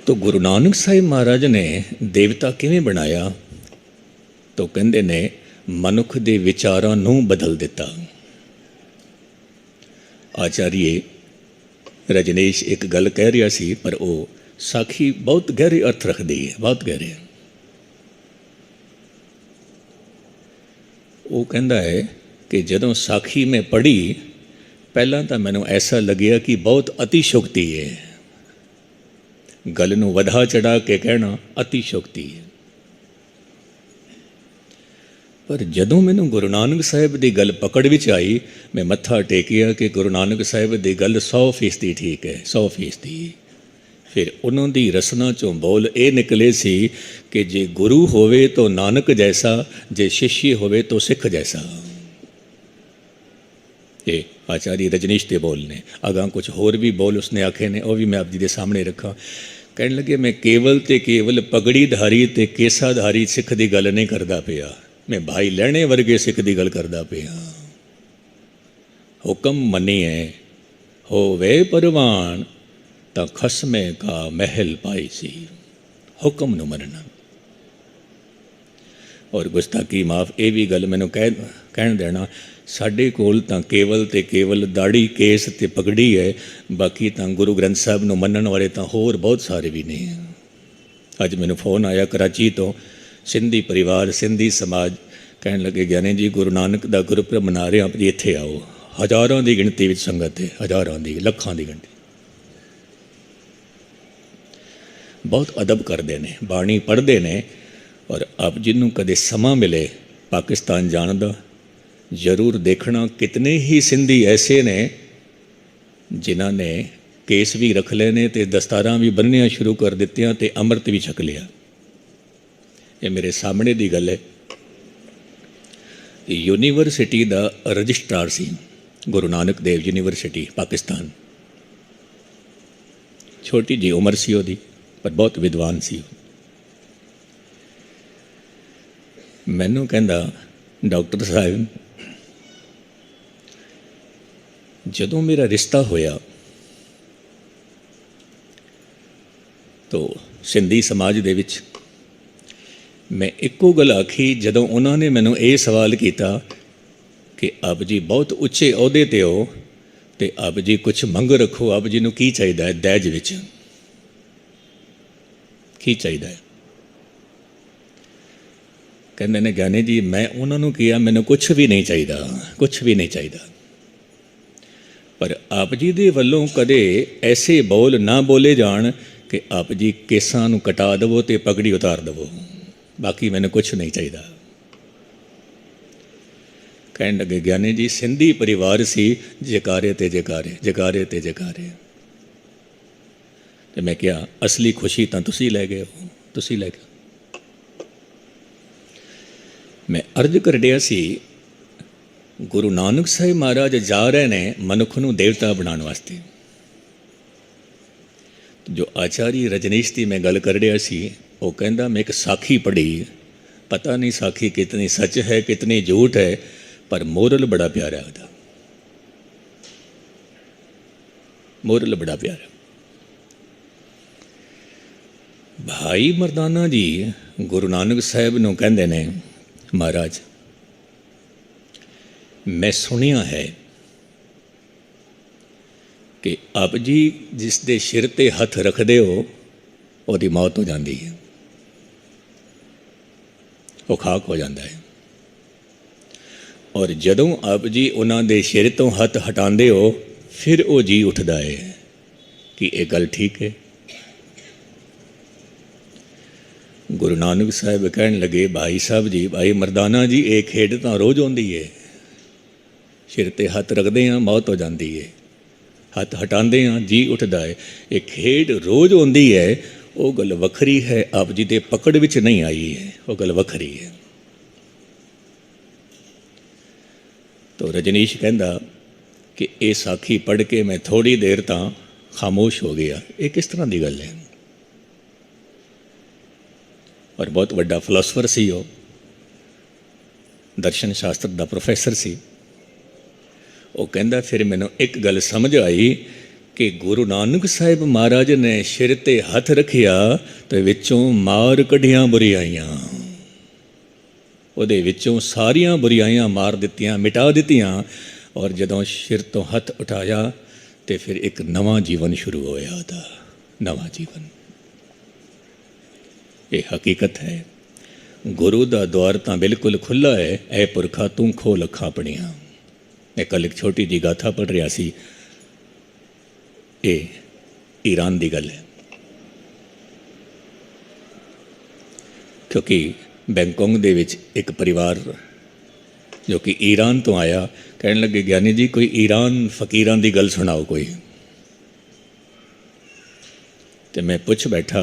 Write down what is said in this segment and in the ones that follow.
तो गुरु नानक साहिब महाराज ने देवता किवें बनाया? तो कहंदे ने मनुख दे विचारां नूं बदल दिता। आचार्य रजनीश एक गल कह रहा सी, पर वो साखी बहुत गहरे अर्थ रखती है, बहुत गहरे। वो कहता है कि जदों साखी में पढ़ी, पहला तो मैनू ऐसा लग्या कि बहुत अतिशोक्ति है, गल नूं वधा चढ़ा के कहना अतिशोक्ति है। पर जदों मैनू गुरु नानक साहिब की गल पकड़ विच आई, मैं मत्था टेकिया कि गुरु नानक साहिब की गल 100% ठीक है, 100%। फिर उन्हों की रसना चों बोल ये निकले सी कि जे गुरु होवे तो नानक जैसा, जे शिष्य होवे तो सिख जैसा। ये आचार्य रजनीश के बोल ने। अगां कुछ होर भी बोल उसने आखे ने, वह भी मैं आप जी के सामने रखा। कहने लगे मैं केवल ते केवल पगड़ीधारी ते केसाधारी सिख की गल नहीं करता पिया, मैं भाई लहणे वर्गे सिख की गल करता पिया। हुक्म मनीए होवे परवान, तो खसमे का महल पाई सी। हुक्म नूं मनना। और गुस्ताखी माफ ये भी गल मैनू कहन देना, साडे कोल तां केवल ते केवल दाड़ी केस ते पगड़ी है, बाकी तां गुरु ग्रंथ साहब नूं मनण वाले तां होर बहुत सारे भी ने। अज मैनू फोन आया कराची तो, सिंधी परिवार सिंधी समाज कहन लगे ज्ञानी जी गुरु नानक दा गुरपुरब मना रहे आप जी, इत्थे आओ। हज़ारां की गिणती विच संगत है, हज़ारां की, लखां की गिणती। बहुत अदब करते हैं, बाणी पढ़ते हैं। और आप जिन्हों कदे समा मिले पाकिस्तान जाण दा, जरूर देखना कितने ही सिंधी ऐसे ने जिन्हों ने केस भी रख लेने ते दस्तारां भी बन्निया शुरू कर दित्तियां ते अमृत भी छक लिया। ये मेरे सामने की गल है। यूनीवर्सिटी का रजिस्ट्रार सी, गुरु नानक देव यूनीवर्सिटी पाकिस्तान। छोटी जी उम्र सी उहदी, पर बहुत विद्वान सी। मैनू कहंदा डॉक्टर साहब जदों मेरा रिश्ता होया तो सिंधी समाज दे विच मैं एको गल आखी, जदों उन्होंने मैनू ये सवाल किया कि आप जी बहुत उच्चे अहदे ते हो ते आप जी कुछ मंग रखो, आप जी नूं की चाहिए दैज विच की चाहिए? कहते ने ज्ञानी जी मैं उन्होंने किया मैनू कुछ भी नहीं चाहिए, कुछ भी नहीं चाहिए। पर आप जी दे वल्लों कदे ऐसे बोल ना बोले जान कि आप जी केसां नूं कटा दवो ते पगड़ी उतार दवो, बाकी मैनू कुछ नहीं चाहिए। कहने लगे ज्ञानी जी सिंधी परिवार सी, जयकारे ते जयकारे, जयकारे ते जयकारे। तो मैं क्या असली खुशी तो तुसी लै गए हो, तुसी लै गए। मैं अर्ज कर दिया सी गुरु नानक साहिब महाराज जा रहे ने मनुख नूं देवता बनाने वास्ते। जो आचार्य रजनीश की मैं गल कर रहा सी, वो कहंदा मैं एक साखी पढ़ी, पता नहीं साखी कितनी सच है कितनी झूठ है, पर मोरल बड़ा प्यारा है, मोरल बड़ा प्यारा। भाई मरदाना जी गुरु नानक साहिब नूं कहंदे ने महाराज मैं सुनिया है कि आप जी जिस दे सिर ते हथ रखते हो उसकी मौत हो जाती है, वो खाक हो जाता है। और जदों आप जी उन्होंने दे सिर तो हथ हटाते हो फिर वो जी उठता है कि ये गल ठीक है। गुरु नानक साहिब कहन लगे भाई साहब जी, भाई मरदाना जी ये खेड तो रोज़ आती है, सिर ते हथ रखते हैं मौत हो जाती है, हथ हटाते हैं जी उठता है। ये खेड रोज़ आती है, वो गल वखरी है, आप जी के पकड़ विच नहीं आई है, वो गल वखरी है। तो रजनीश कहंदा कि ये साखी पढ़ के मैं थोड़ी देर तो खामोश हो गया, ये किस तरह की गल है। और बहुत बड़ा फिलोसफर सी, वो दर्शन शास्त्र का प्रोफैसर सी। वो कहंदा फिर मैनू एक गल समझ आई कि गुरु नानक साहिब महाराज ने सिर ते हथ रखिया तो विचों मार कढ़ियां बुराइयां, ਉਹਦੇ ਵਿੱਚੋਂ ਸਾਰੀਆਂ ਬੁਰਾਈਆਂ ਮਾਰ ਦਿੱਤੀਆਂ, ਮਿਟਾ ਦਿੱਤੀਆਂ। ਔਰ ਜਦੋਂ ਸਿਰ ਤੋਂ ਹੱਥ ਉਠਾਇਆ तो फिर एक नवा जीवन शुरू होया था, नवा जीवन। ये हकीकत है। गुरु का द्वार तो बिल्कुल खुला है। ऐ पुरखा तू खोल अखां अपनियां। मैं कल एक छोटी जी गाथा पढ़ रहा सी, ये ईरान की गल है, क्योंकि बैंकॉक दे विच एक परिवार जो कि ईरान तो आया, कहने लगे ज्ञानी जी कोई ईरान फकीरां दी गल सुनाओ कोई। तो मैं पुछ बैठा,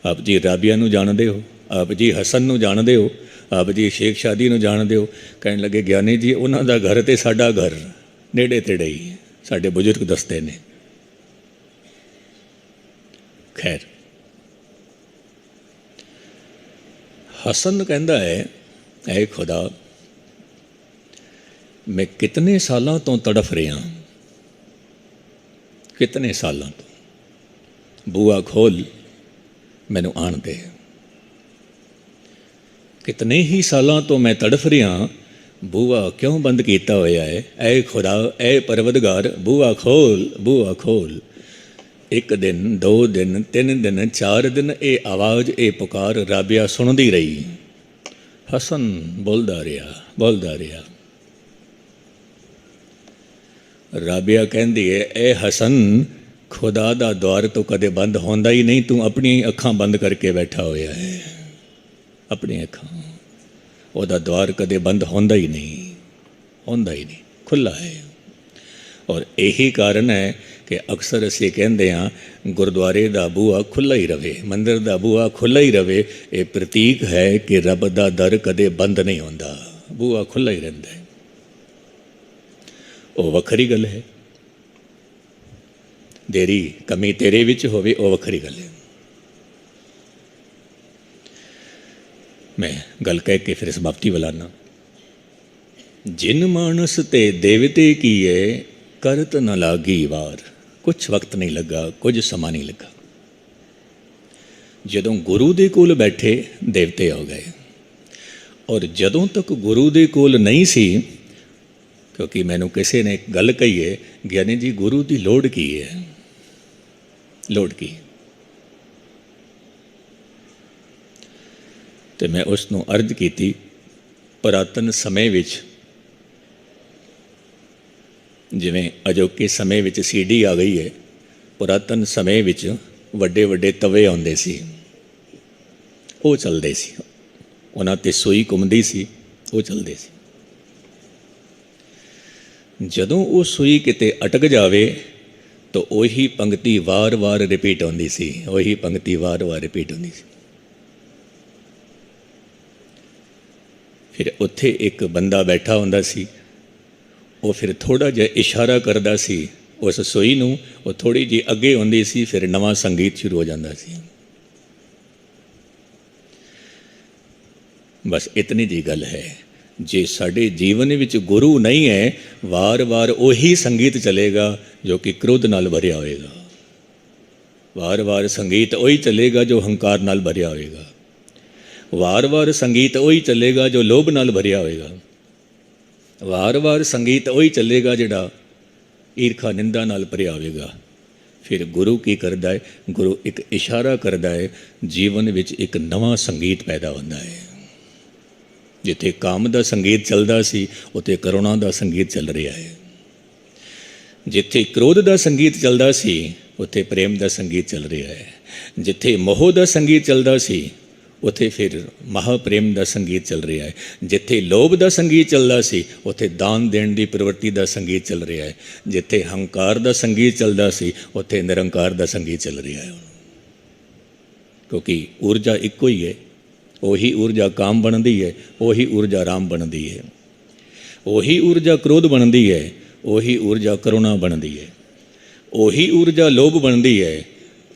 आप जी राबिया नूं जानदे हो, आप जी हसन नूं जानदे हो, आप जी शेख शादी नूं जानदे हो? कहने लगे ज्ञानी जी उन्हां दा घर ते साडा घर नेड़े तेड़े ही, साडे बुजुर्ग दसदे ने। खैर, हसन कहंदा है, ऐ खुदा मैं कितने सालों तो तड़फ रहा, कितने सालों तो, बूआ खोल मैनू आण दे। कितने ही सालों तो मैं तड़फ रहा, बूआ क्यों बंद किया होया है? ऐ खुदा, ऐ परवदगार, बूआ खोल, बूआ खोल। एक दिन, 2 दिन, 3 दिन, 4 दिन ये आवाज़, ये पुकार राबिया सुनती रही। हसन बोलता रहा, बोलता रहा। राबिया कहती है, ए हसन, खुदा दा द्वार तो कदे बंद होंदा ही नहीं, तू अपनी अखां बंद करके बैठा होया है। अपनी अखां, ओदा द्वार कदे बंद होंदा ही नहीं, होंदा ही नहीं, खुला है। और यही कारण है कि अक्सर असीं कहंदे हां गुरुद्वारे दा बूहा खुला ही रहे, मंदिर दा बूहा खुला ही रहे। ये प्रतीक है कि रब दा दर कदे बंद नहीं होंदा, बूहा खुला ही रहिंदा है। वो वखरी गल है। देरी कमी तेरे विच होवे, वो वखरी गल है। मैं गल कह के फिर समाप्ति बुलाना। जिन मानस ते देवते कीए करत न लागी वार। कुछ वक्त नहीं लगा, कुछ समा नहीं लगा। जदों गुरु दे कोल बैठे देवते हो गए, और जदों तक गुरु दे कोल नहीं सी, क्योंकि मैनू किसी ने एक गल कही है, ज्ञानी जी गुरु की लोड़ की है, लोड़ की। तो मैं उसनों अर्ज की, पुरातन समय विच जिवें अजोके समय विच सीडी आ गई है, पुरातन समय विच वड्डे वड्डे तवे आउंदे सी, वो चलदे सी, उन्हां ते सूई घुमदी सी, वो चलदे सी। जदों वो सूई किते अटक जावे तो वही पंक्ति वार वार रिपीट होंदी सी, वही पंक्ति वार वार रिपीट होंदी सी। फिर उत्थे एक बंदा बैठा हुंदा सी, वो फिर थोड़ा जिहा इशारा करदा सी उस सूई नूं, वो थोड़ी जी अगे होंदी सी, फिर नवां संगीत शुरू हो जांदा सी। बस इतनी जी गल है। जे साडे जीवन विच गुरु नहीं है, वार वार वही संगीत चलेगा जो कि क्रोध नाल भरिया होएगा, वार वार संगीत वही चलेगा जो हंकार नाल भरिया होएगा, वार वार संगीत वही चलेगा जो लोभ नाल भरिया होएगा, वार वार संगीत वही चलेगा जिहड़ा ईर्खा निंदा नाल भरिया होएगा। फिर गुरु की करदा है? गुरु एक इशारा करदा है, जीवन विच एक नवा संगीत पैदा होंदा है। जिथे काम का संगीत चलता सी, उत्थे करुणा का संगीत चल रहा है। जिथे क्रोध का संगीत चलता सी, उत्थे प्रेम का संगीत चल रहा है। जिथे मोह का संगीत चलता सी, उत्थे फिर महाप्रेम का संगीत चल रहा है। जिथे लोभ का संगीत चलता सी, उत्थे दान देण की प्रवृत्ति का संगीत चल रहा है। जिथे हंकार का संगीत चलता सी, उत्थे निरंकार का संगीत चल रहा है। क्योंकि ऊर्जा इक्को ही है। वही ऊर्जा काम बनती है, वही ऊर्जा राम बनती है, वही ऊर्जा क्रोध बनती है, वही ऊर्जा करुणा बनती है, वही ऊर्जा लोभ बनती है,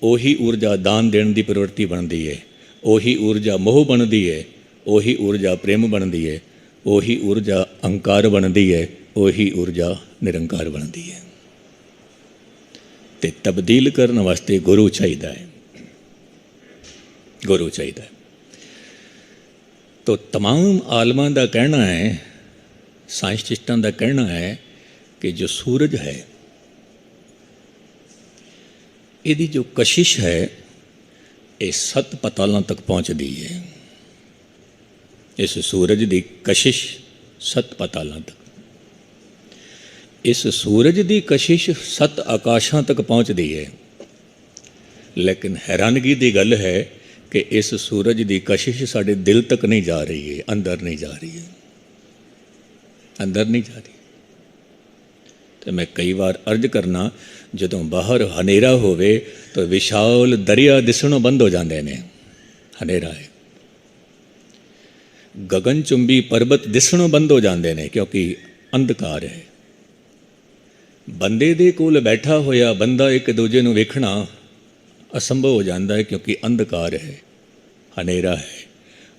वही ऊर्जा दान देने की प्रवृत्ति बनती है, वही ऊर्जा मोह बनती है, वही ऊर्जा प्रेम बनती है, वही ऊर्जा अहंकार बनती है, वही ऊर्जा निरंकार बनती है। ਤੇ ਤਬਦੀਲ ਕਰਨ ਵਾਸਤੇ ਗੁਰੂ ਚਾਹੀਦਾ ਹੈ, ਗੁਰੂ ਚਾਹੀਦਾ है। तो तमाम आलमा का कहना है, साइंटिस्टों का कहना है कि जो सूरज है इसकी जो कशिश है ये 7 पतालों तक पहुँचती है। इस सूरज की कशिश 7 पतालों तक, इस सूरज की कशिश 7 आकाशां तक पहुँचती है। लेकिन हैरानगी की गल है कि इस सूरज की कशिश साढ़े दिल तक नहीं जा रही है, अंदर नहीं जा रही है, अंदर नहीं जा रही। तो मैं कई बार अर्ज करना, जदों बाहर हनेरा होवे तो विशाल दरिया दिसणों बंद हो जाते हैं, हनेरा है। गगनचुंबी पर्वत दिसणों बंद हो जाते हैं क्योंकि अंधकार है। बंदे दे कोल बैठा होया बंदा एक दूजे नूं वेखना असंभव हो जाता है क्योंकि अंधकार है, हनेरा है।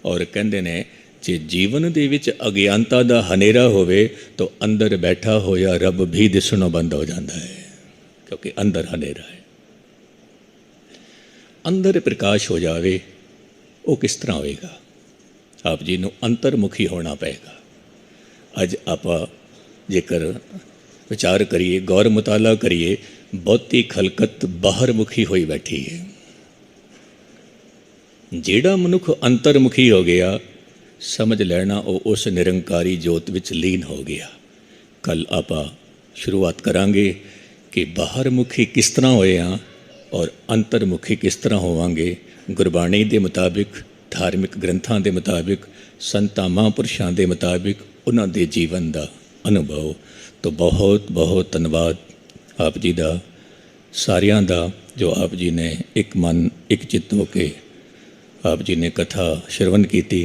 और कहते ने जे जीवन दे विच अज्ञानता दा हनेरा होवे तो अंदर बैठा होया रब भी दिसणों बंद हो जाता है क्योंकि अंदर हनेरा है। अंदर प्रकाश हो जावे वो किस तरह होएगा? आप जी नूं अंतरमुखी होना पेगा। अज आपां जेकर विचार करिए, गौर मुताला करिए, बहुती खलकत बाहर मुखी होई बैठी है। जेड़ा मनुख अंतरमुखी हो गया समझ लेना वो उस निरंकारी जोत विच लीन हो गया। कल आपां शुरुआत करांगे कि बाहर मुखी किस तरह होए हाँ और अंतरमुखी किस तरह होवांगे। गुरबाणी के मुताबिक, धार्मिक ग्रंथां के मुताबिक, संतां महापुरुषां के मुताबिक, उन्हां दे जीवन का अनुभव। तो बहुत बहुत धन्यवाद आप जी का, सारियां दा, जो आप जी ने एक मन एक चित्त होके आप जी ने कथा श्रवण की।